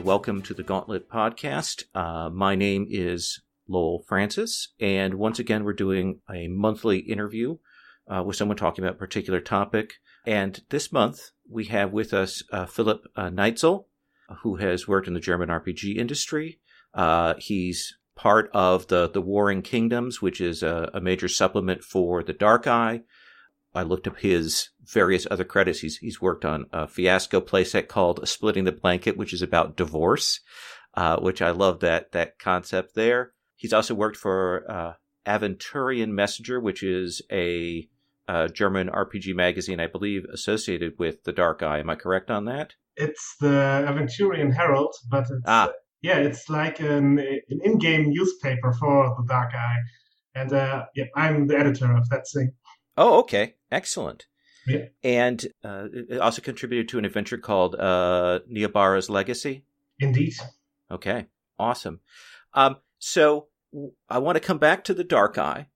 welcome to the Gauntlet Podcast. My name is Lowell Francis, and once again, we're doing a monthly interview with someone talking about a particular topic. And this month, we have with us Philipp Neitzel, who has worked in the German RPG industry. He's part of the Warring Kingdoms, which is a major supplement for the Dark Eye. I looked up his various other credits. He's worked on a fiasco playset called Splitting the Blanket, which is about divorce, which I love that concept there. He's also worked for Aventurian Messenger, which is a German RPG magazine, I believe, associated with the Dark Eye. Am I correct on that? It's the Aventurian Herald, but it's like an in-game newspaper for the Dark Eye. And I'm the editor of that thing. Oh, okay. Excellent. Yeah. And it also contributed to an adventure called Niabara's Legacy? Indeed. Okay. Awesome. So I want to come back to the Dark Eye,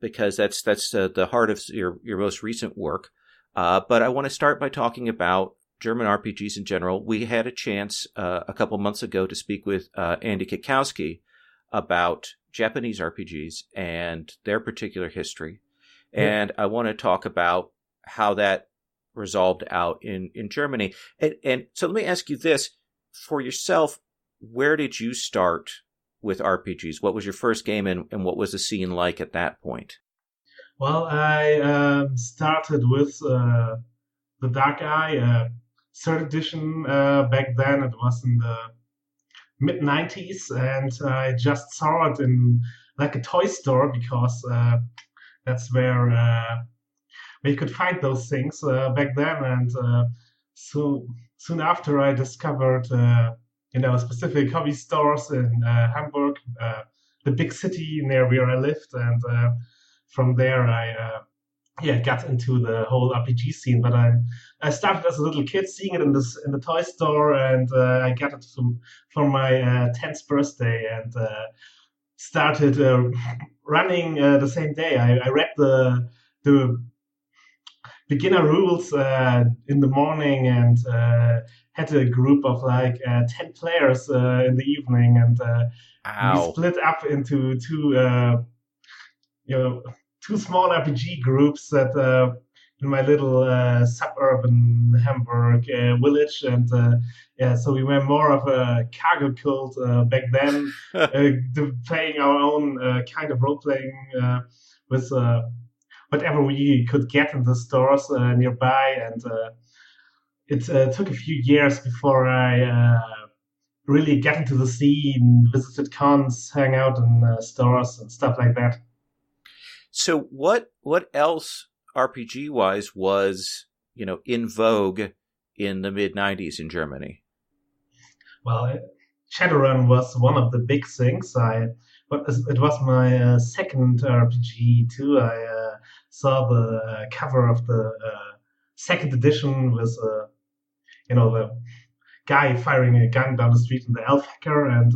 because that's the heart of your most recent work. But I want to start by talking about German RPGs in general. We had a chance a couple months ago to speak with Andy Kikowski about Japanese RPGs and their particular history. And I want to talk about how that resolved out in Germany. And so let me ask you this. For yourself, where did you start with RPGs? What was your first game, and what was the scene like at that point? Well, I started with the Dark Eye, third edition back then. It was in the mid-90s, and I just saw it in like a toy store because that's where you could find those things back then. And so soon after, I discovered specific hobby stores in Hamburg, the big city near where I lived, and from there I got into the whole RPG scene. But I started as a little kid seeing it in the toy store, and I got it for my 10th birthday, and started running the same day. I read the beginner rules in the morning, and had a group of like 10 players in the evening, and we split up into two small RPG groups that in my little suburban Hamburg village, and so we were more of a cargo cult back then, playing our own kind of role playing with whatever we could get in the stores nearby, and it took a few years before I really got into the scene, visited cons, hang out in stores and stuff like that. So what else RPG-wise was, in vogue in the mid-90s in Germany? Well, Shadowrun was one of the big things. But it was my second RPG too. I saw the cover of the second edition with the guy firing a gun down the street in the elf hacker, and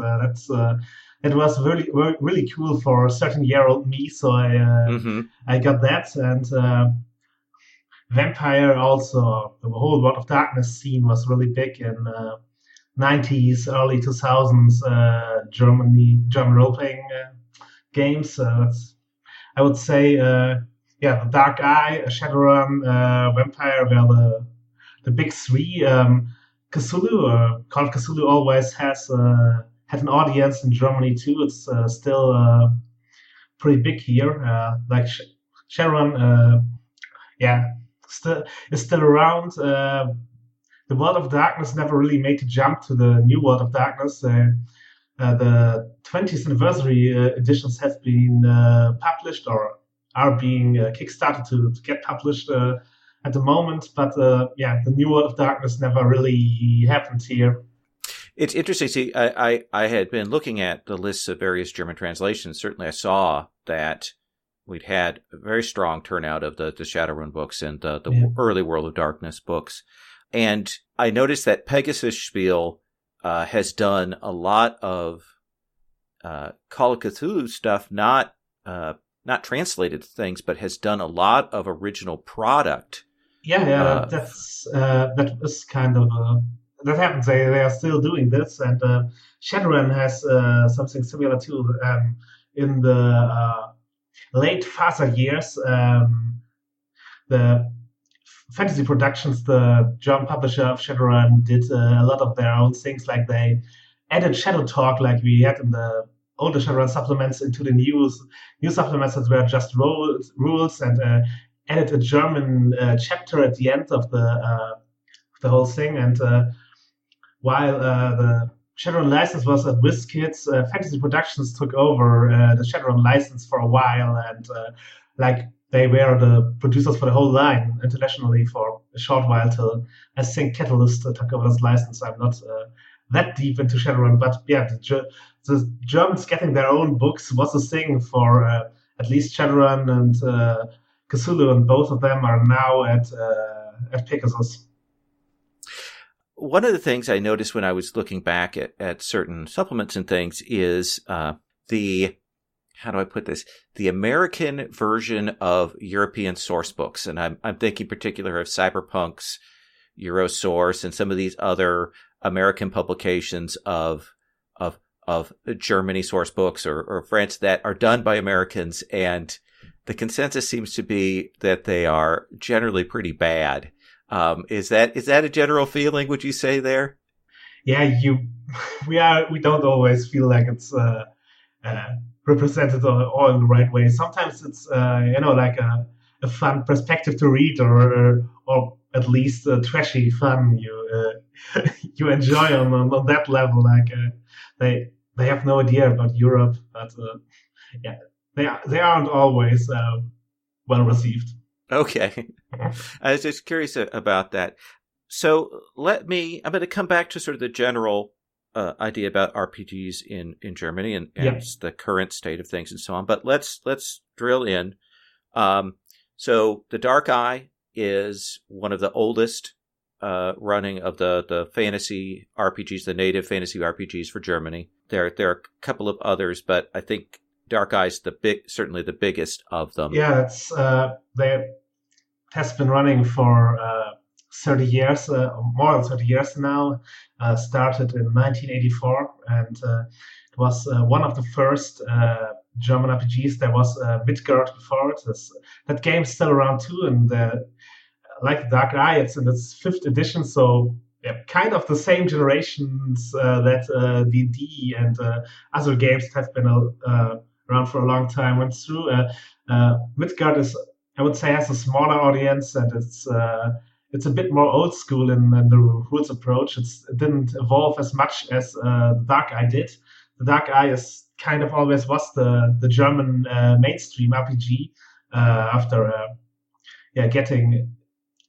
it was really really cool for a 13-year-old me. So I got that, and Vampire also. The whole World of Darkness scene was really big in 90s, early 2000s German role-playing games. I would say, the Dark Eye, Shadowrun, Vampire were the big three. Cthulhu, Call of Cthulhu always had an audience in Germany too. It's still pretty big here. Like Shadowrun, is still around. The World of Darkness never really made the jump to the new World of Darkness. The 20th anniversary editions have been published or are being kickstarted to get published at the moment. But the new World of Darkness never really happened here. It's interesting. See, I had been looking at the lists of various German translations. Certainly I saw that we'd had a very strong turnout of the Shadowrun books and the early World of Darkness books. And I noticed that Pegasus Spiel has done a lot of Call of Cthulhu stuff, not translated things, but has done a lot of original product. That is kind of that happens. They are still doing this, and Shadowrun has something similar too. In the late Father years, the Fantasy Productions, the German publisher of Shadowrun, did a lot of their own things. Like they added Shadow Talk, like we had in the older Shadowrun supplements, into the new supplements that were just rules, and added a German chapter at the end of the whole thing. And while the Shadowrun license was at WizKids, Fantasy Productions took over the Shadowrun license for a while, and like they were the producers for the whole line internationally for a short while till I think Catalyst took over this license. I'm not that deep into Shadowrun, but yeah, the Germans getting their own books was a thing for at least Shadowrun and Cthulhu, and both of them are now at Pegasus. One of the things I noticed when I was looking back at certain supplements and things is how do I put this? The American version of European source books. And I'm thinking in particular of Cyberpunk's Eurosource and some of these other American publications of Germany source books or France that are done by Americans. And the consensus seems to be that they are generally pretty bad. Is that a general feeling, would you say there? Yeah, we don't always feel like it's represented all in the right way. Sometimes it's like a fun perspective to read, or at least trashy fun you enjoy on that level. Like they have no idea about Europe, but yeah, they aren't always well received. Okay. I was just curious about that. So I'm going to come back to sort of the general idea about RPGs in Germany and the current state of things and so on. But let's drill in. So the Dark Eye is one of the oldest running of the fantasy RPGs, the native fantasy RPGs for Germany. There are a couple of others, but I think Dark Eye is certainly the biggest of them. Yeah, it's they has been running for 30 years, more than 30 years now. Started in 1984, and it was one of the first German RPGs. There was Midgard before it. That game's still around too, and like Dark Eye, it's in its 5th edition, so yeah, kind of the same generations that D&D and other games that have been around for a long time went through. Midgard is, I would say, has a smaller audience, and it's a bit more old school in the rules approach. It didn't evolve as much as the Dark Eye did. The Dark Eye is kind of always was the German mainstream RPG after getting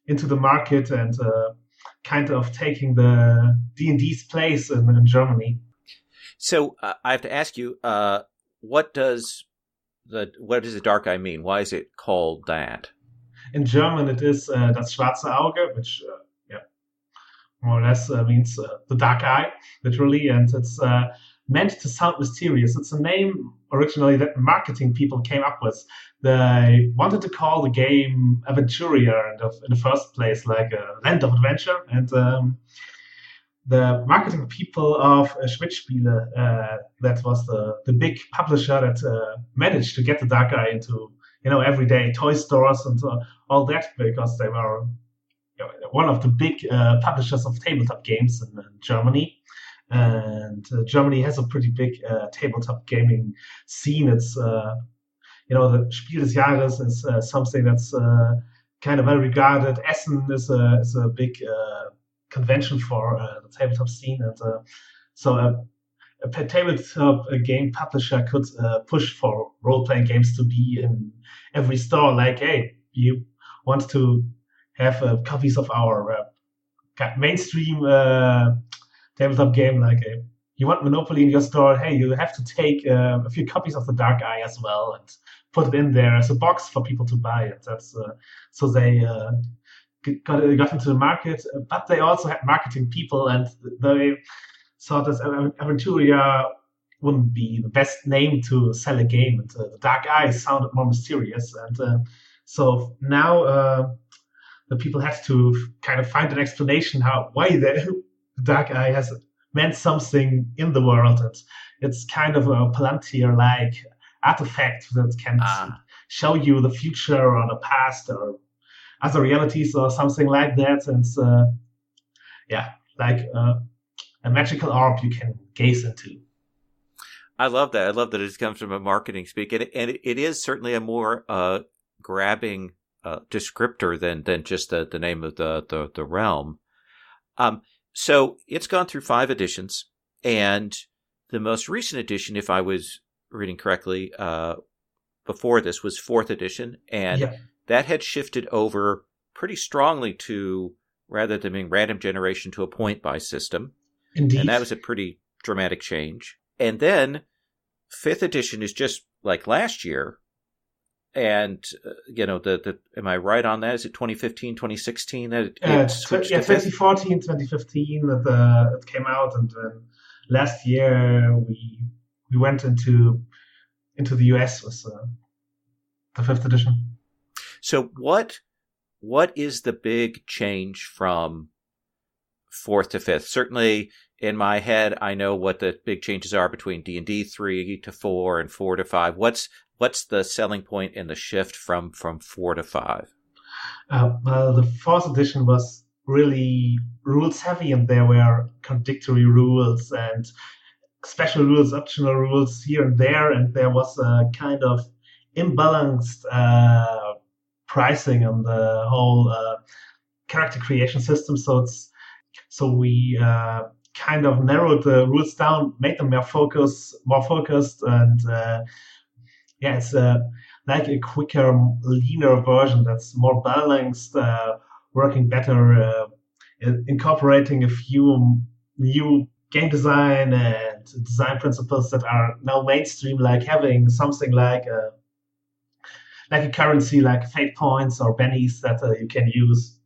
into the market and kind of taking the D&D's place in Germany. So I have to ask you, what does the Dark Eye mean? Why is it called that? In German, it is das schwarze Auge, which more or less means the dark eye, literally, and it's meant to sound mysterious. It's a name originally that marketing people came up with. They wanted to call the game Aventuria in the first place, like a land of adventure, and the marketing people of Schmidt-Spiele, that was the big publisher that managed to get the Dark Eye into everyday toy stores and all that, because they were one of the big publishers of tabletop games in Germany. And Germany has a pretty big tabletop gaming scene. It's the Spiel des Jahres is something that's kind of well regarded. Essen is a big convention for the tabletop scene, and so a tabletop game publisher could push for role-playing games to be in every store. Like, hey, you want to have copies of our mainstream tabletop game, like you want Monopoly in your store, hey, you have to take a few copies of the Dark Eye as well and put it in there as a box for people to buy. And that's so they got into the market, but they also had marketing people, and they thought that Aventuria wouldn't be the best name to sell a game. And the Dark Eye sounded more mysterious, and so now the people have to kind of find an explanation why the dark eye has meant something in the world. And it's kind of a Palantir-like artifact that can show you the future or the past or other realities or something like that. And like a magical orb you can gaze into. I love that. I love that it comes from a marketing speak. And it is certainly a more grabbing descriptor than just the name of the realm. So it's gone through 5 editions, and the most recent edition, if I was reading correctly, before this was 4th edition, and that had shifted over pretty strongly to, rather than being random generation, to a point-buy system. Indeed. And that was a pretty dramatic change. And then 5th edition is just like last year. And, am I right on that? Is it 2015, 2016 that it switched to 2014, 2015 that it came out. And then last year we went into the US with the 5th edition. So what is the big change from 4th to 5th? Certainly in my head, I know what the big changes are between D&D 3 to 4 and 4 to 5. What's the selling point in the shift from 4 to 5? Well, the 4th edition was really rules heavy, and there were contradictory rules and special rules, optional rules here and there, and there was a kind of imbalanced pricing on the whole character creation system. So we kind of narrowed the rules down, made them more focused, and it's like a quicker, leaner version that's more balanced, working better, incorporating a few new game design and design principles that are now mainstream, like having something like a currency like fate points or bennies that you can use,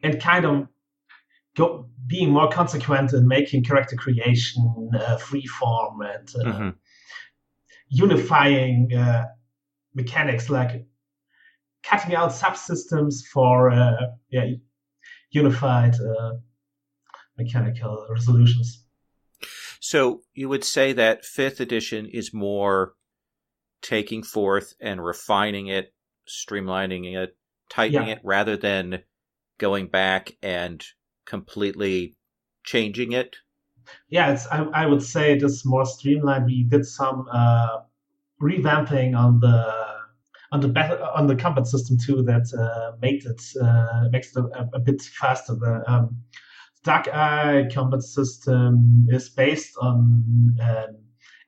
and kind of being more consequent in making character creation free form and unifying mechanics, like cutting out subsystems for unified mechanical resolutions. So you would say that 5th edition is more taking 4th and refining it, streamlining it, tightening it, rather than going back and completely changing it? Yeah, I would say it is more streamlined. We did some revamping on the combat system too that makes it a bit faster. The Dark Eye combat system is based on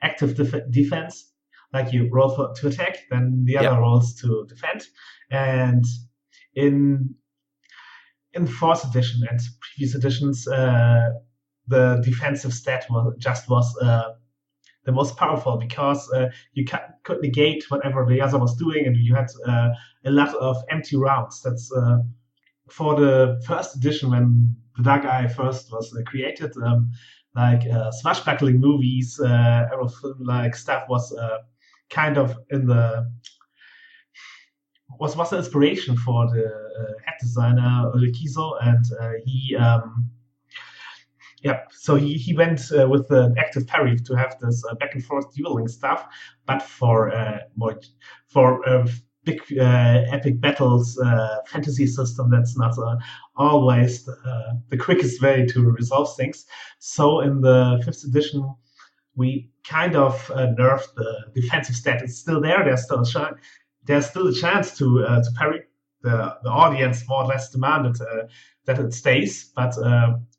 active defense, like you roll to attack, then the other rolls to defend. And in 4th edition and previous editions, the defensive stat was the most powerful, because you could negate whatever the other was doing, and you had a lot of empty rounds. That's for the 1st edition, when the Dark Eye first was created, like swashbuckling movies, like stuff was kind of was the inspiration for the head designer Kizo, and so he went with the active parry to have this back and forth dueling stuff, but for big epic battles fantasy system, that's not always the quickest way to resolve things. So in the 5th edition, we kind of nerfed the defensive stat. It's still there. There's still a chance to parry. The audience more or less demanded that it stays, but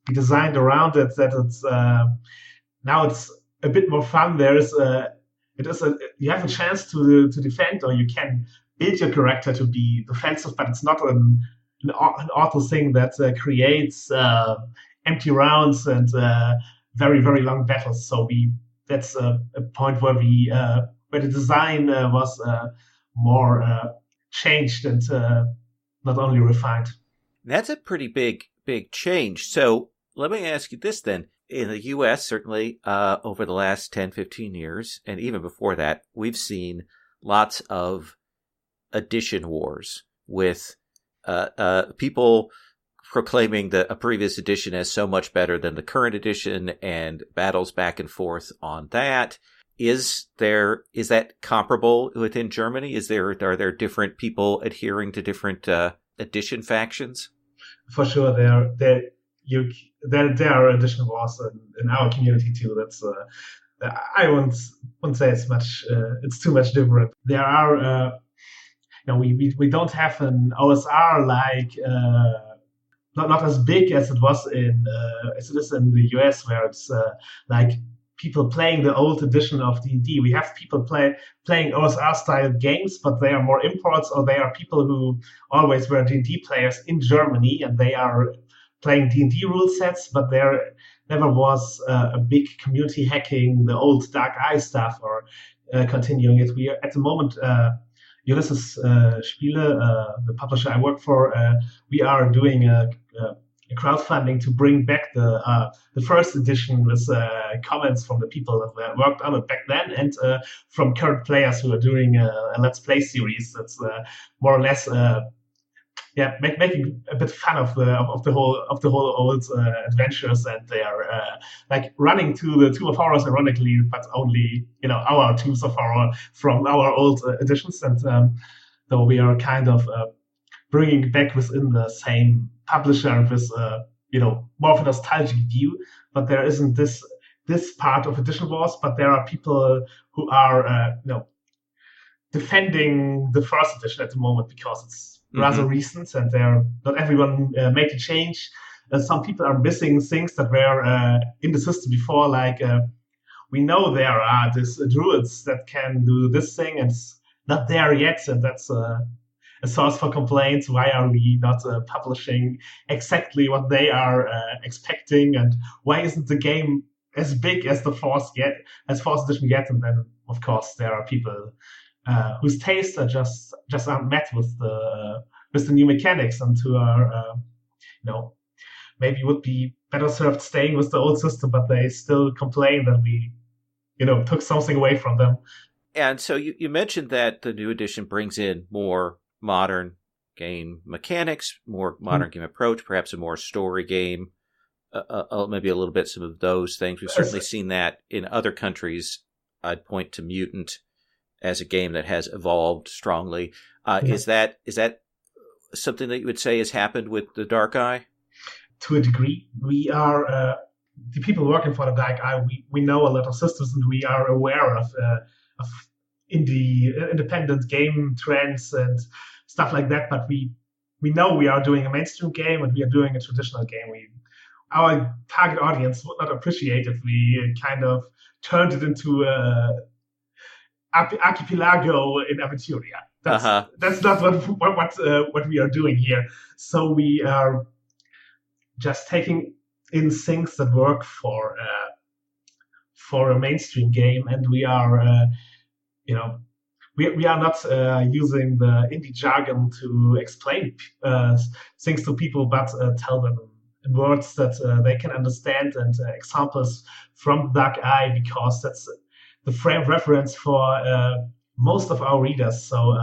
we designed around it that it's now it's a bit more fun. You have a chance to defend, or you can build your character to be defensive, but it's not an auto thing that creates empty rounds and very, very long battles. So that's a point where where the design was more changed and not only refined. That's a pretty big change. So let me ask you this then. In the U.S., certainly over the last 10, 15 years, and even before that, we've seen lots of edition wars with people proclaiming a previous edition as so much better than the current edition, and battles back and forth on that. Is that comparable within Germany? Are there different people adhering to different edition factions? For sure, there are edition wars in our community too. That's I wouldn't say it's too much different. There are we don't have an OSR like not as big as it was as it is in the US, where it's like people playing the old edition of D&D. We have people playing OSR style games, but they are more imports, or they are people who always were D&D players in Germany and they are playing D&D rule sets, but there never was a big community hacking the old Dark Eye stuff or continuing it. We are at the moment, Ulysses Spiele, the publisher I work for, we are doing a crowdfunding to bring back the first edition with comments from the people that worked on it back then, and from current players who are doing a Let's Play series that's more or less making a bit fun of the whole old adventures, and they are like running to the Tomb of Horrors, ironically, but only our Tombs of Horror from our old editions, and though we are kind of bringing back within the same publisher with more of a nostalgic view, but there isn't this part of edition wars, but there are people who are defending the first edition at the moment because it's rather recent, and not everyone made a change. Some people are missing things that were in the system before, like we know there are these druids that can do this thing, and it's not there yet, and that's a source for complaints. Why are we not publishing exactly what they are expecting, and why isn't the game as big as the fourth edition yet? And then, of course, there are people whose tastes are just aren't met with the new mechanics, and who are maybe would be better served staying with the old system, but they still complain that we took something away from them. And so you mentioned that the new edition brings in more modern game mechanics, more modern game approach, perhaps a more story game, maybe a little bit some of those things. We've certainly seen that in other countries. I'd point to Mutant as a game that has evolved strongly. Is that something that you would say has happened with the Dark Eye? To a degree. We are the people working for the Dark Eye. We know a lot of systems, and we are aware of independent game trends and stuff like that. But we know we are doing a mainstream game and we are doing a traditional game. Our target audience would not appreciate if we kind of turned it into archipelago in Aventuria. That's not what we are doing here. So we are just taking in things that work for a mainstream game, and we are we are not using the indie jargon to explain things to people, but tell them in words that they can understand, and examples from Dark Eye, because that's the frame reference for most of our readers. So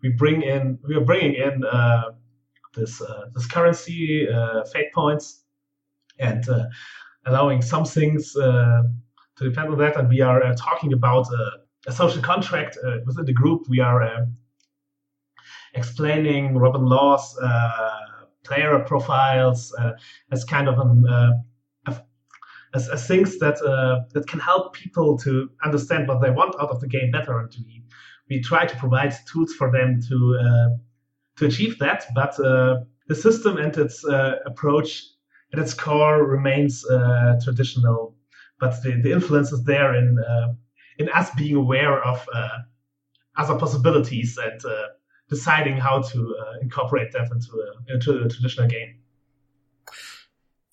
we are bringing in this currency, fate points, and allowing some things to depend on that. And we are talking about a social contract within the group. We are explaining Robin Law's player profiles as kind of as things that can help people to understand what they want out of the game better, and we try to provide tools for them to achieve that. But the system and its approach at its core remains traditional, but the influence is there in us being aware of other possibilities and deciding how to incorporate that into a traditional game.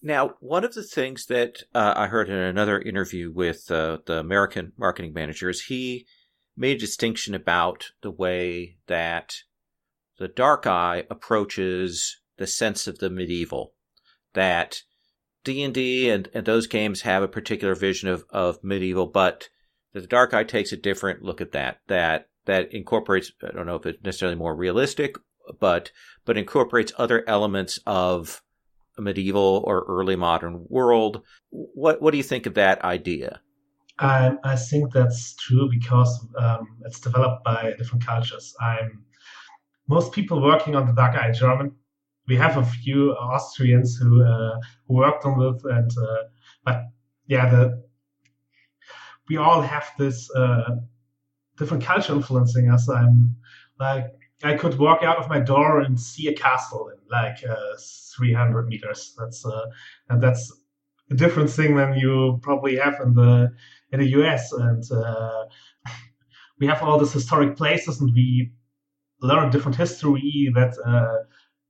Now, one of the things that I heard in another interview with the American marketing manager is he made a distinction about the way that the Dark Eye approaches the sense of the medieval, that D&D and those games have a particular vision of medieval, but the Dark Eye takes a different look at that incorporates, I don't know if it's necessarily more realistic, but incorporates other elements of a medieval or early modern world. What do you think of that idea? I think that's true because it's developed by different cultures. Most people working on the Dark Eye German. We have a few Austrians who worked on it, and but yeah, we all have this different culture influencing us. I'm like, I could walk out of my door and see a castle in like 300 meters. And that's a different thing than you probably have in the US. And we have all these historic places, and we learn different history that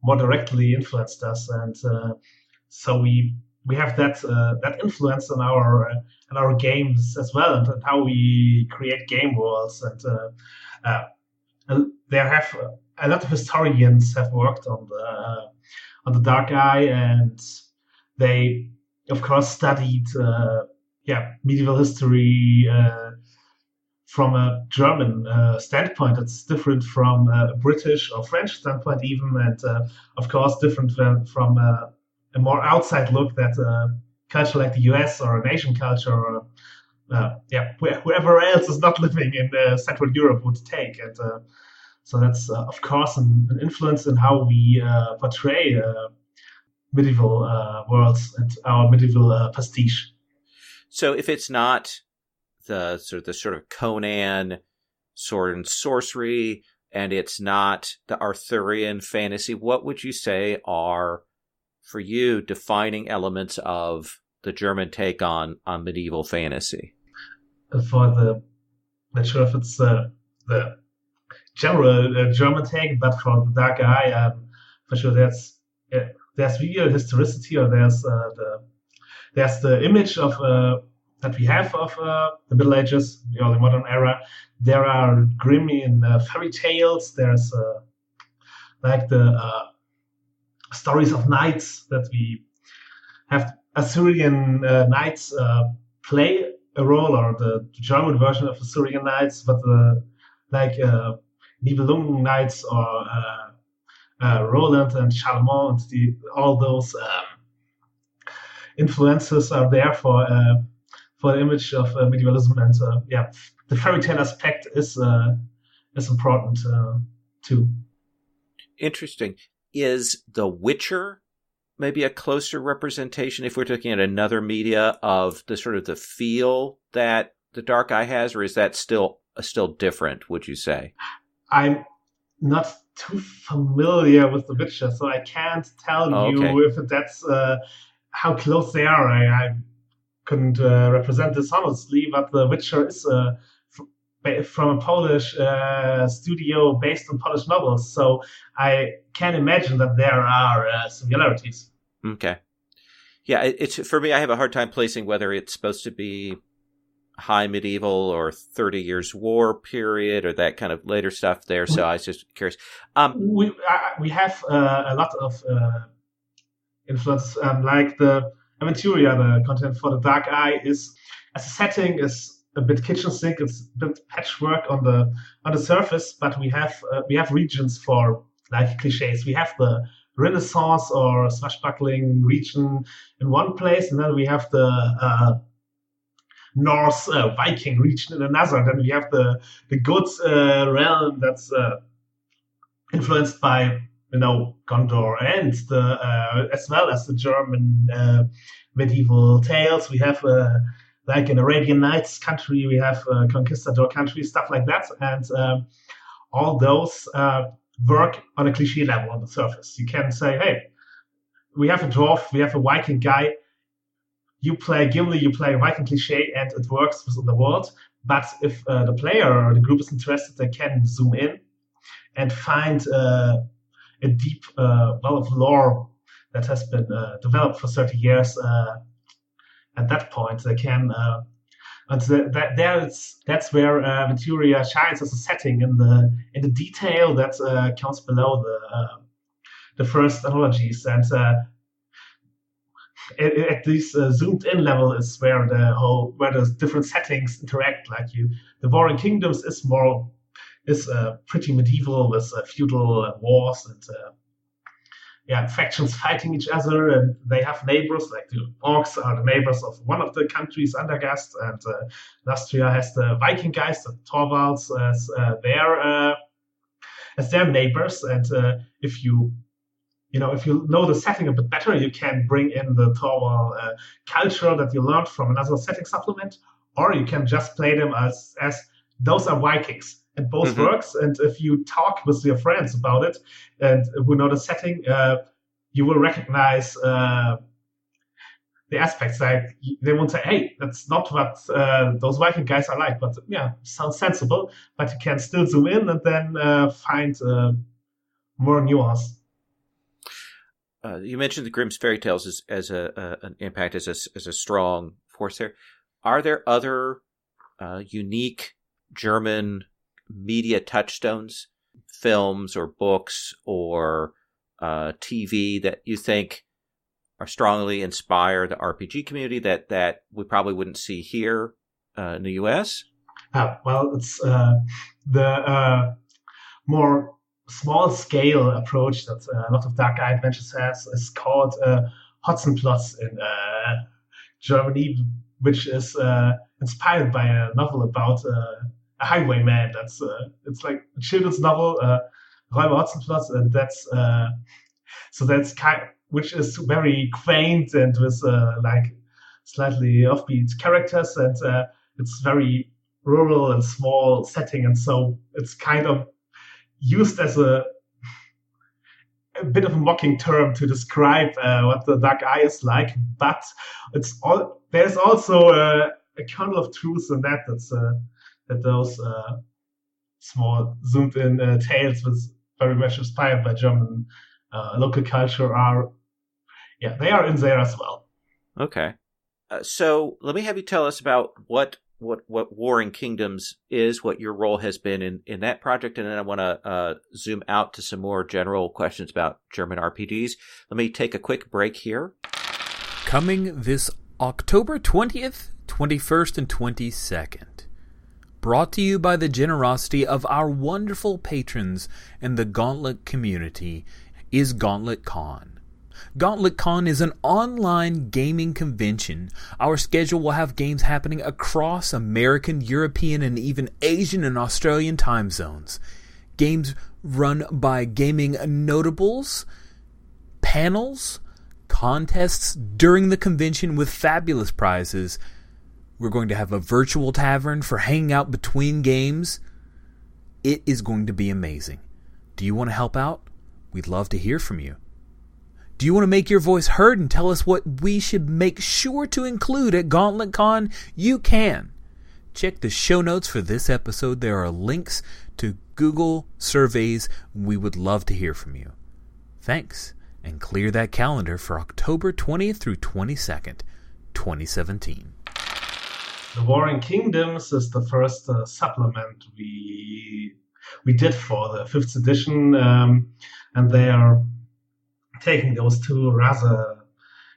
more directly influenced us. And so we have that influence in our games as well, and how we create game worlds. And there have a lot of historians have worked on the Dark Eye, and they of course studied medieval history from a German standpoint. It's different from a British or French standpoint even, and of course different from a more outside look that culture like the US or an Asian culture or whoever else is not living in Central Europe would take. And so that's of course an influence in how we portray medieval worlds and our medieval pastiche. So if it's not the sort of Conan sword and sorcery, and it's not the Arthurian fantasy, what would you say are, for you, defining elements of the German take on medieval fantasy? Not sure if it's the general German take, but for the Dark Eye, for sure there's real historicity, or there's the image of that we have of the Middle Ages, the early modern era. There are Grimm fairy tales. There's like the stories of knights that we have. Assyrian knights play a role, or the German version of Assyrian knights, but Nibelungen knights, or Roland and Charlemagne, and all those influences are there for the image of medievalism. And the fairy tale aspect is important too. Interesting. Is The Witcher maybe a closer representation, if we're looking at another media, of the sort of the feel that the Dark Eye has, or is that still different, would you say? I'm not too familiar with The Witcher, so I can't tell you if that's how close they are. I couldn't represent this honestly, but The Witcher is from a Polish studio based on Polish novels, so I can imagine that there are similarities. Okay. Yeah, it's for me, I have a hard time placing whether it's supposed to be high medieval or 30 Years War period or that kind of later stuff there, so I was just curious. We have a lot of influence, like the Aventuria, the content for the Dark Eye, is as a setting is a bit kitchen sink. It's a bit patchwork on the surface, but we have regions for like cliches. We have the Renaissance or swashbuckling region in one place, and then we have the Norse Viking region in another. Then we have the good realm that's influenced by Gondor, and as well as the German medieval tales. We have like an Arabian Nights country, we have conquistador country, stuff like that, and all those work on a cliche level on the surface. You can say, hey, we have a dwarf, we have a Viking guy, you play Gimli, you play a Viking cliche, and it works within the world. But if the player or the group is interested, they can zoom in and find a deep well of lore that has been developed for 30 years. At that point, they can, and that's where Aventuria shines as a setting in the detail that comes below the first analogies, and at this zoomed in level is where the different settings interact. Like the Warring Kingdoms is pretty medieval with feudal wars, factions fighting each other, and they have neighbors, like the orcs are the neighbors of one of the countries, Undergast, and Austria has the Viking guys, the Torvalds, as their neighbors. And if you know the setting a bit better, you can bring in the Torvald culture that you learned from another setting supplement, or you can just play them as those are Vikings. And both works. And if you talk with your friends about it and who know the setting, you will recognize the aspects. Like they won't say, "Hey, that's not what those Viking guys are like," but sounds sensible. But you can still zoom in and then find more nuance. You mentioned the Grimm's fairy tales as an impact as a strong force there. Are there other unique German media touchstones, films or books or TV that you think are strongly inspire the RPG community that we probably wouldn't see here in the US? Well, it's the more small-scale approach that a lot of Dark Eye Adventures has is called Hotzenplotz in Germany, which is inspired by a novel about a highwayman. It's like a children's novel, Räuber Hotzenplotz, and that's which is very quaint and with like slightly offbeat characters, and it's very rural and small setting, and so it's kind of used as a bit of a mocking term to describe what the Dark Eye is like, but there's also a kernel of truth in that. That those small zoomed-in tales, was very much inspired by German local culture, they are in there as well. Okay, so let me have you tell us about what Warring Kingdoms is, what your role has been in that project, and then I want to zoom out to some more general questions about German RPGs. Let me take a quick break here. Coming this October 20th, 21st, and 22nd. Brought to you by the generosity of our wonderful patrons and the Gauntlet community is Gauntlet Con. Gauntlet Con is an online gaming convention. Our schedule will have games happening across American, European, and even Asian and Australian time zones. Games run by gaming notables, panels, contests during the convention with fabulous prizes. We're going to have a virtual tavern for hanging out between games. It is going to be amazing. Do you want to help out? We'd love to hear from you. Do you want to make your voice heard and tell us what we should make sure to include at Gauntlet Con? You can. Check the show notes for this episode. There are links to Google surveys. We would love to hear from you. Thanks, and clear that calendar for October 20th through 22nd, 2017. The Warring Kingdoms is the first supplement we did for the 5th edition, and they are taking those two rather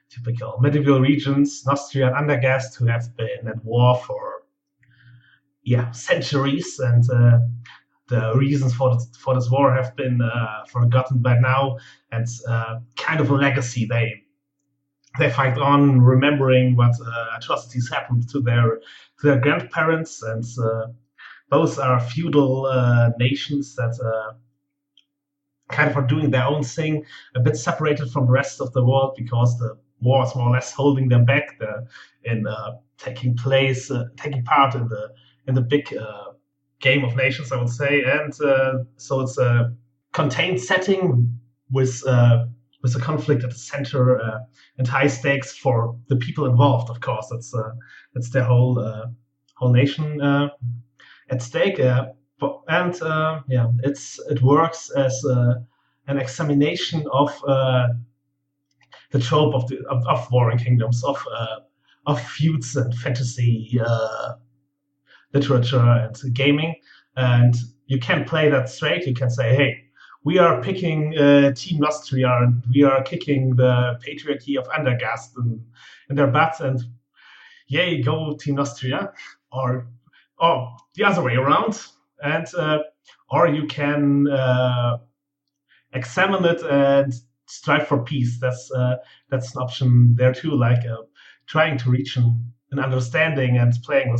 typical medieval regions, Nostria and Undergast, who have been at war for centuries, and the reasons for this war have been forgotten by now, and kind of a legacy they fight on, remembering what atrocities happened to their grandparents, and both are feudal nations that kind of are doing their own thing, a bit separated from the rest of the world because the war is more or less holding them back in taking part in the big game of nations, I would say. And so it's a contained setting with a conflict at the center and high stakes for the people involved. Of course, that's their whole nation at stake. It works as an examination of the trope of Warring Kingdoms, of feuds and fantasy literature and gaming. And you can play that straight. You can say, hey, we are picking Team Nostria, and we are kicking the patriarchy of Undergast in their butts, and yay, go Team Nostria, or the other way around. And or you can examine it and strive for peace. That's an option there too, like trying to reach an understanding and playing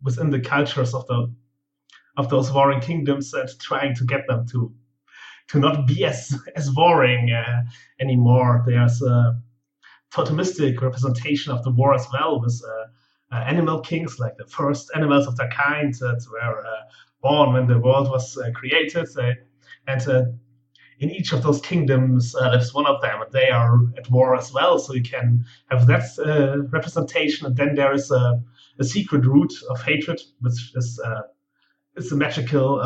within the cultures of those warring kingdoms and trying to get them to not be as warring anymore. There's a totemistic representation of the war as well, with animal kings, like the first animals of their kind that were born when the world was created. And in each of those kingdoms lives one of them, and they are at war as well. So you can have that representation, and then there is a secret root of hatred, which is it's a magical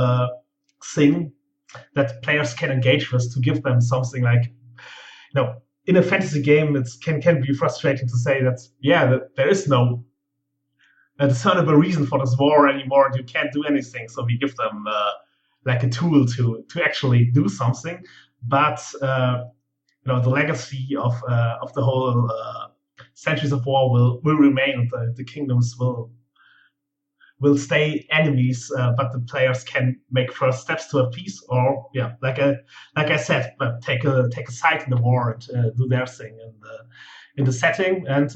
thing that players can engage with to give them something like, in a fantasy game, it can be frustrating to say that, there is no discernible reason for this war anymore, and you can't do anything. So we give them like a tool to actually do something. But the legacy of the whole centuries of war will remain. The kingdoms will stay enemies, but the players can make first steps toward peace, or like I said, but take a side in the war and do their thing in the setting. And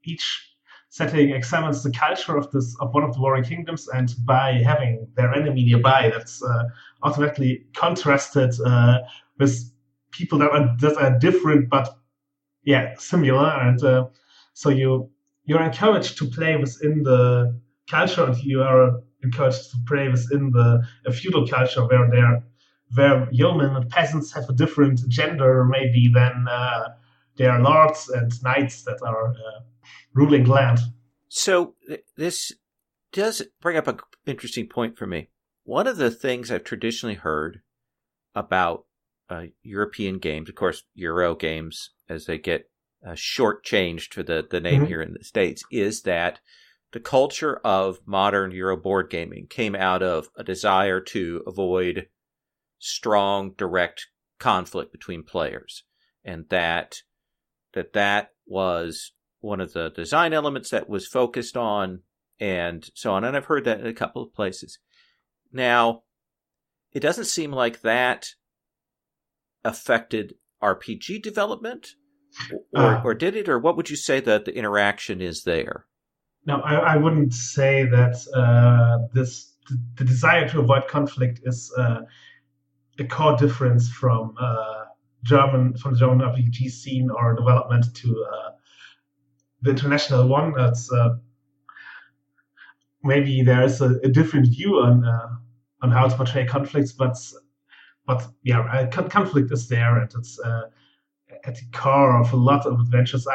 each setting examines the culture of one of the warring kingdoms, and by having their enemy nearby, that's automatically contrasted with people that are different but similar. And so you're encouraged to play within the culture, and you are encouraged to play within a feudal culture where yeomen and peasants have a different gender maybe than their lords and knights that are ruling land. So this does bring up an interesting point for me. One of the things I've traditionally heard about European games, of course, Euro games, as they get shortchanged for the name here in the States, is that the culture of modern Euro board gaming came out of a desire to avoid strong, direct conflict between players, and that was one of the design elements that was focused on, and so on. And I've heard that in a couple of places. Now, it doesn't seem like that affected RPG development, or did it? Or what would you say that the interaction is there? No, I wouldn't say that the desire to avoid conflict is a core difference from the German RPG scene or development to the international one. That's maybe there is a different view on how to portray conflicts, but conflict is there, and it's at the core of a lot of adventures.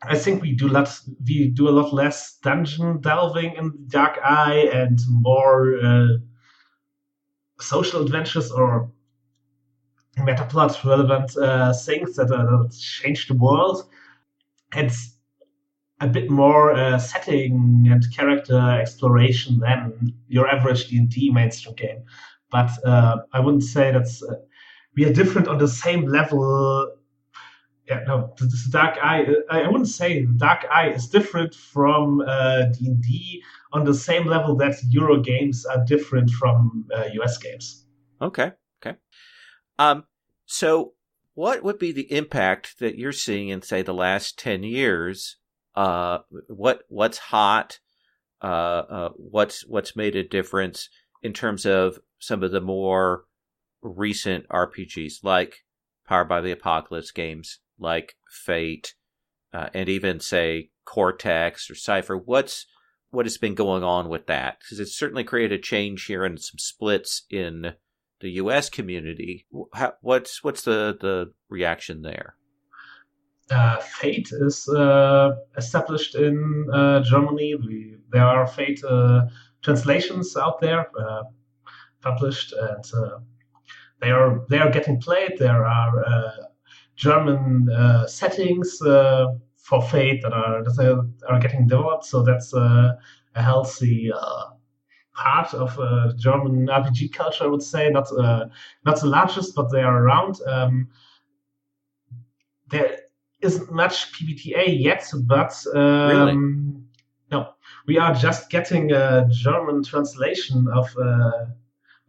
I think we do a lot less dungeon delving in Dark Eye and more social adventures or meta plot relevant things that change the world. It's a bit more setting and character exploration than your average D&D mainstream game. But I wouldn't say that's we are different on the same level. The Dark Eye. I wouldn't say the Dark Eye is different from D&D on the same level that Euro games are different from US games. Okay. So what would be the impact that you're seeing in, say, the last 10 years? What's hot? What's made a difference in terms of some of the more recent RPGs, like Powered by the Apocalypse games, like Fate, and even, say, Cortex or Cypher? What has been going on with that? Because it's certainly created a change here and some splits in the U.S. community. What's the reaction there? Fate is established in Germany. There are Fate translations out there published, and they are getting played. There are German settings for Fate that are getting developed. So that's a healthy part of German RPG culture, I would say. Not the largest, but they are around. There isn't much PBTA yet, but Really? no, we are just getting a German translation of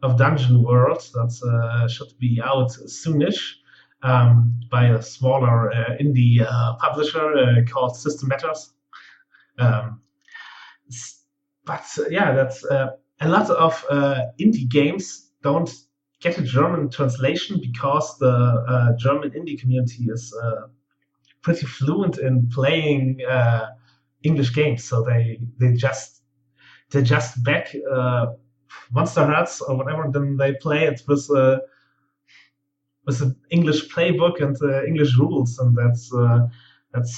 Dungeon World that should be out soonish by a smaller indie publisher called System Matters. But yeah, that's a lot of indie games don't get a German translation because the German indie community is pretty fluent in playing English games, so they just back Monster Hearts or whatever, and then they play it with an English playbook and English rules, and that's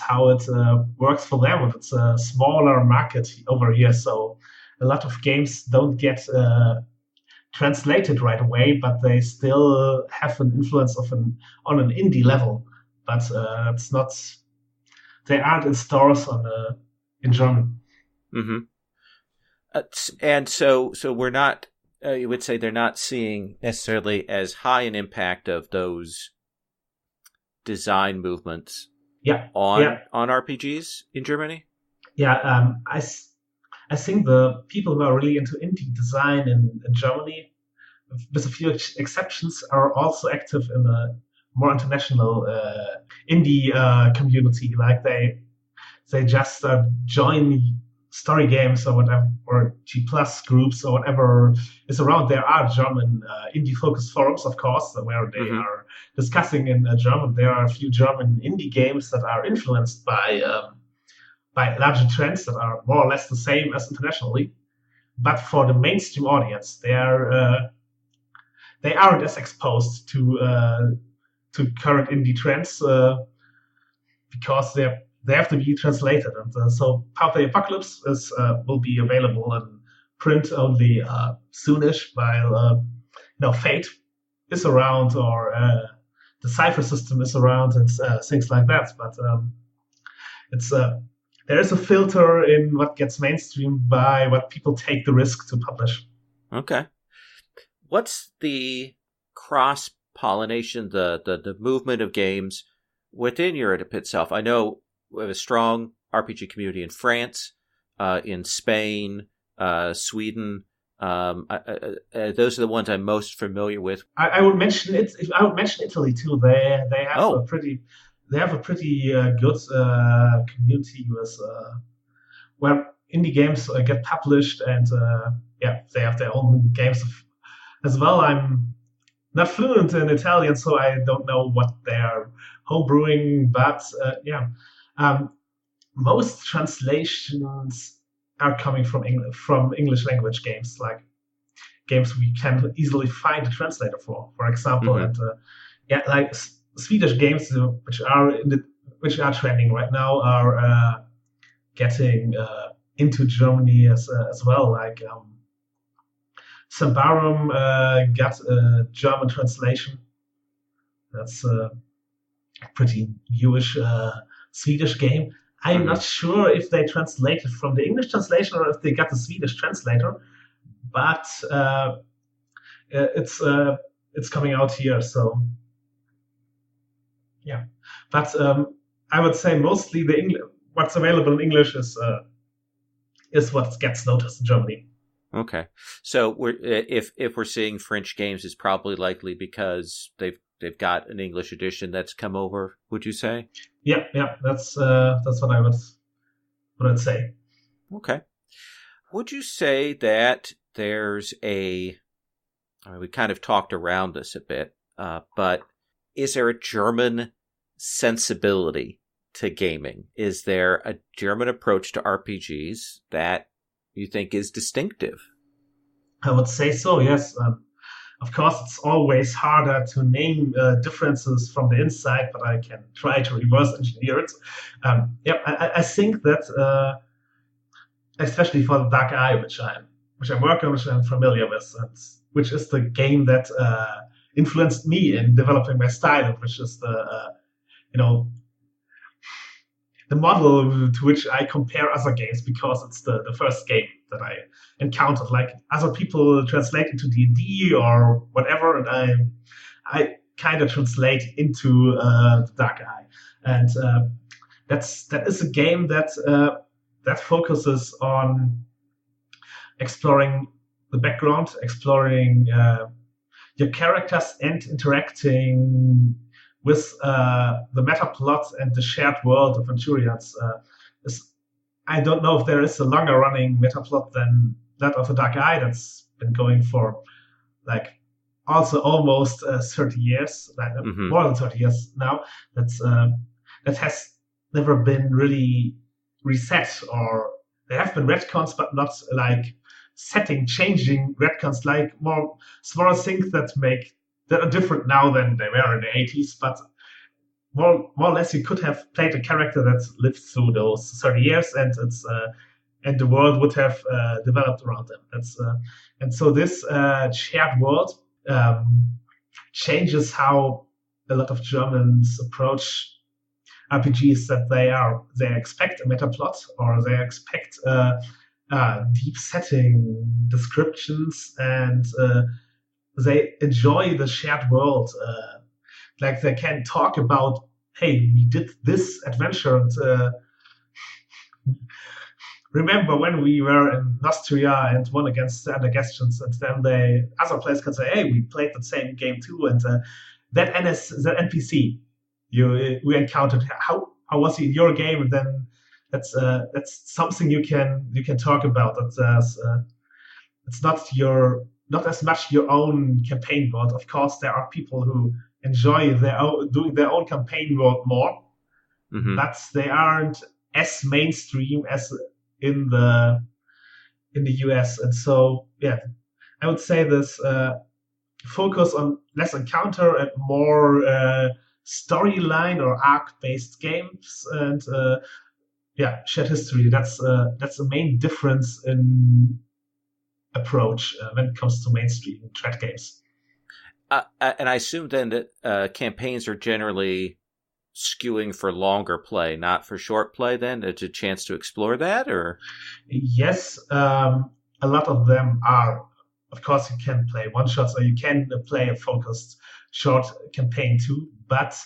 how it works for them. And it's a smaller market over here, so a lot of games don't get translated right away, but they still have an influence on an indie level. But it's not. They aren't in stores in German. Mm-hmm. And so we're not. You would say they're not seeing necessarily as high an impact of those design movements. On RPGs in Germany. Yeah, I think the people who are really into indie design in Germany, with a few exceptions, are also active in a more international indie community. Like they just join story games or whatever, or G+ groups or whatever is around. There are German indie-focused forums, of course, where they are discussing in German. There are a few German indie games that are influenced by larger trends that are more or less the same as internationally. But for the mainstream audience, they aren't as exposed to current indie trends because they have to be translated. And so Power Play Apocalypse will be available in print only soonish, while Fate is around, or the Cypher system is around, and things like that. But it's there is a filter in what gets mainstream by what people take the risk to publish. Okay. What's the cross-pollination, the movement of games within Europe itself? I know we have a strong RPG community in France, in Spain, Sweden. Those are the ones I'm most familiar with. I would mention it. I would mention Italy too. They have a pretty good community with where indie games get published, and they have their own games as well. I'm not fluent in Italian, so I don't know what they're homebrewing, but most translations are coming from English language games, like games we can easily find a translator for example. And like Swedish games which are trending right now are getting into Germany as well. Like Sambarum got a German translation. That's a pretty newish Swedish game. I'm not sure if they translated from the English translation or if they got the Swedish translator, but it's coming out here. So yeah, but I would say mostly what's available in English is what gets noticed in Germany. Okay, so if we're seeing French games, it's probably likely because they've got an English edition that's come over. Would you say? Yeah, that's what I would say. Okay, would you say that there's we kind of talked around this a bit, but is there a German sensibility to gaming? Is there a German approach to RPGs that you think is distinctive? I would say so, yes. Of course, it's always harder to name differences from the inside, but I can try to reverse engineer it. I think that, especially for the Dark Eye, which I'm working on, which I'm familiar with, and which is the game that influenced me in developing my style, and which is the model to which I compare other games, because it's the first game that I encountered. Like, other people translate into D&D or whatever, and I kind of translate into the Dark Eye. And that is a game that focuses on exploring the background, exploring your characters and interacting with the meta plot and the shared world of Venturians. I don't know if there is a longer running meta plot than that of a Dark Eye that's been going for like also almost 30 years, more than 30 years now. That has never been really reset, or there have been retcons, but not like changing retcons, like more smaller things that are different now than they were in the 80s, but more or less you could have played a character that lived through those 30 years, and the world would have developed around them. And so this shared world changes how a lot of Germans approach RPGs, that they expect a meta plot, or they expect deep setting descriptions, and they enjoy the shared world. Like they can talk about, hey, we did this adventure, and remember when we were in Nostria and won against the Undergestians, and then other players can say, hey, we played the same game too, and that NPC we encountered, how was he in your game? And then that's something you can talk about. It's not as much your own campaign world. Of course, there are people who enjoy doing their own campaign world more, but they aren't as mainstream as in the US. And so, yeah, I would say this focus on less encounter and more storyline or arc-based games, and shared history. That's the main difference in approach when it comes to mainstream threat games. And I assume then that campaigns are generally skewing for longer play, not for short play. Then it's a chance to explore that, or yes, a lot of them are. Of course, you can play one shots, or you can play a focused short campaign too. But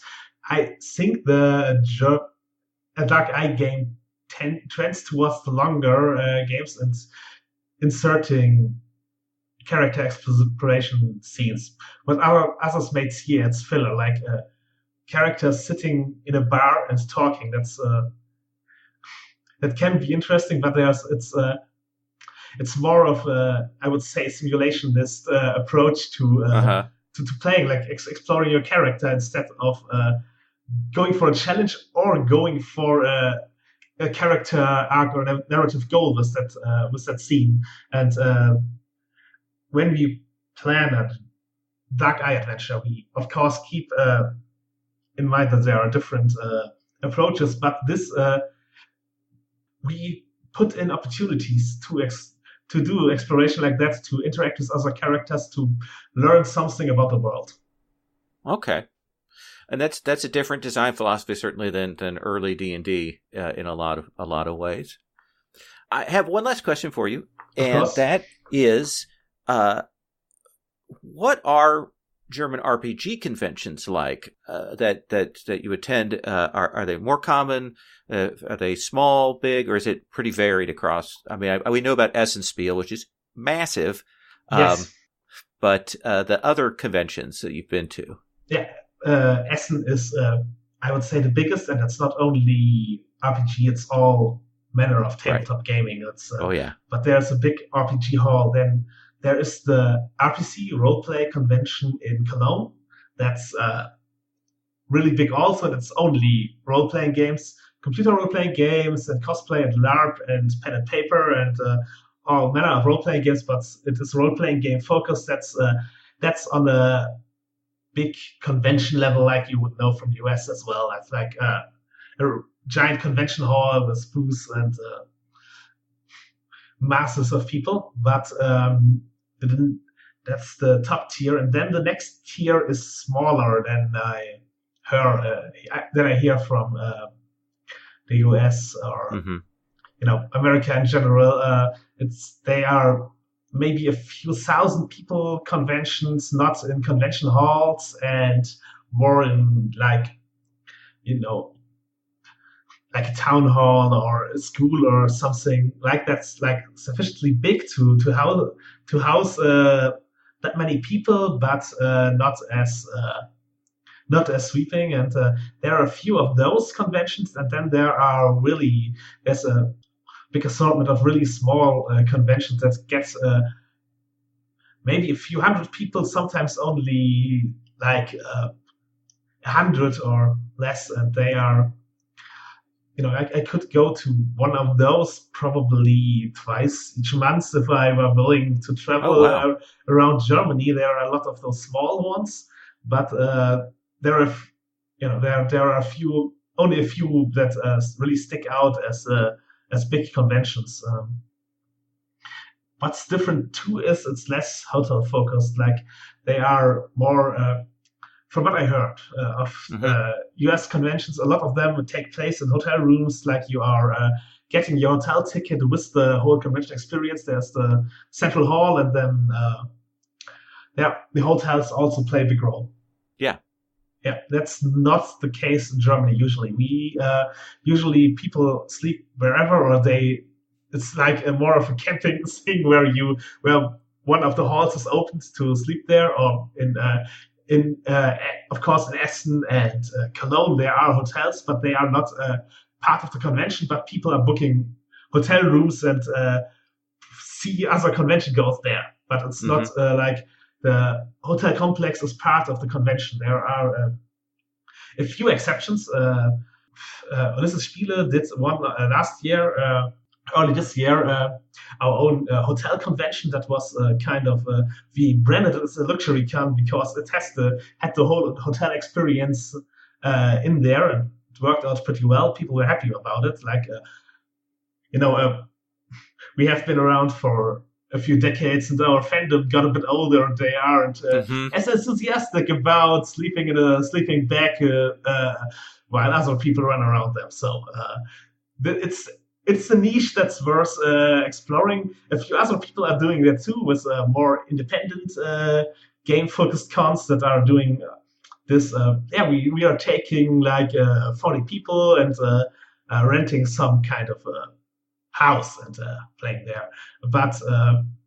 I think a Dark Eye game trends towards the longer games and inserting character exploration scenes. What others made here, it's filler, like characters sitting in a bar and talking. That can be interesting, but it's more of I would say simulationist approach to playing, like exploring your character instead of going for a challenge or going for a character arc or narrative goal with that scene. And when we plan a Dark Eye adventure, we of course keep in mind that there are different approaches, but this we put in opportunities to do exploration like that, to interact with other characters, to learn something about the world. Okay, and that's a different design philosophy certainly than early D&D in a lot of ways. I have one last question for you, and that is, what are German RPG conventions like that you attend? Are they more common? Are they small, big, or is it pretty varied across? I mean, we know about Essenspiel, which is massive. Yes. But the other conventions that you've been to? Yeah, Essen is, I would say, the biggest, and it's not only RPG, it's all manner of tabletop gaming. But there's a big RPG hall. Then there is the RPC Roleplay Convention in Cologne. That's really big also, and it's only role-playing games, computer role-playing games, and cosplay and LARP and pen and paper and all manner of role-playing games, but it is role-playing game focused. That's on a big convention level, like you would know from the US as well. That's like a giant convention hall with booths and masses of people. But that's the top tier, and then the next tier is smaller than I hear from the US or America in general. They are maybe a few thousand people conventions, not in convention halls, and more in like a town hall or a school or something like that's like sufficiently big to to house that many people, but not as sweeping. And there are a few of those conventions, and then there's a big assortment of really small conventions that gets maybe a few hundred people, sometimes only like 100 or less, and they are, I could go to one of those probably twice each month if I were willing to travel around Germany. There are a lot of those small ones, but there are only a few that really stick out as big conventions. What's different too is it's less hotel focused. Like they are more. From what I heard of US conventions, a lot of them would take place in hotel rooms, like you are getting your hotel ticket with the whole convention experience. There's the central hall, and then the hotels also play a big role. Yeah. Yeah, that's not the case in Germany usually. Usually people sleep wherever, or it's like more of a camping thing where one of the halls is open to sleep there, or of course, in Essen and Cologne, there are hotels, but they are not part of the convention. But people are booking hotel rooms and see other convention goers there. But it's not like the hotel complex is part of the convention. There are a few exceptions. Ulysses Spiele did one last year. Early this year, our own hotel convention that was we branded it as a luxury con because it had the whole hotel experience in there, and it worked out pretty well. People were happy about it. Like, we have been around for a few decades, and our fandom got a bit older. They aren't as enthusiastic about sleeping in a sleeping bag while other people run around them. So it's a niche that's worth exploring. A few other people are doing that too, with more independent game-focused cons that are doing this. We are taking like 40 people and renting some kind of house and playing there. But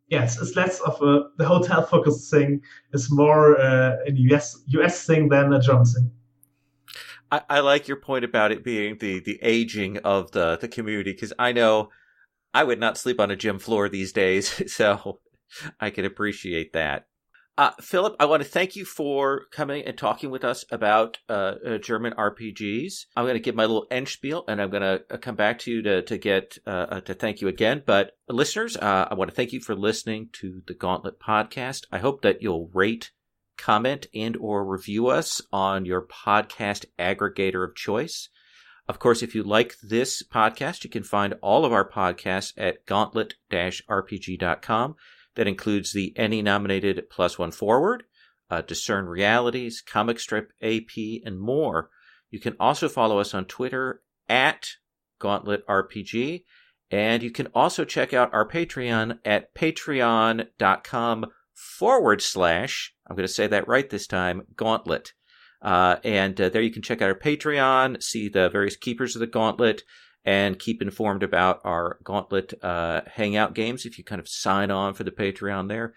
it's less of the hotel-focused thing. It's more a US thing than a German thing. I like your point about it being the aging of the community, because I know I would not sleep on a gym floor these days, so I can appreciate that. Philipp, I want to thank you for coming and talking with us about German RPGs. I'm going to give my little Endspiel, and I'm going to come back to you to thank you again. But listeners, I want to thank you for listening to the Gauntlet podcast. I hope that you'll rate, comment, and or review us on your podcast aggregator of choice. Of course, if you like this podcast, you can find all of our podcasts at gauntlet-rpg.com. That includes the Emmy-nominated Plus One Forward, Discern Realities, Comic Strip AP, and more. You can also follow us on Twitter at GauntletRPG, and you can also check out our Patreon at patreon.com/ I'm going to say that right this time, Gauntlet. And there you can check out our Patreon, see the various keepers of the Gauntlet, and keep informed about our Gauntlet hangout games if you kind of sign on for the Patreon there.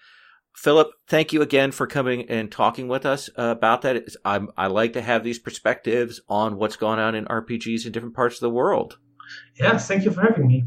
Philipp, thank you again for coming and talking with us about that. I like to have these perspectives on what's going on in RPGs in different parts of the world. Yes, thank you for having me.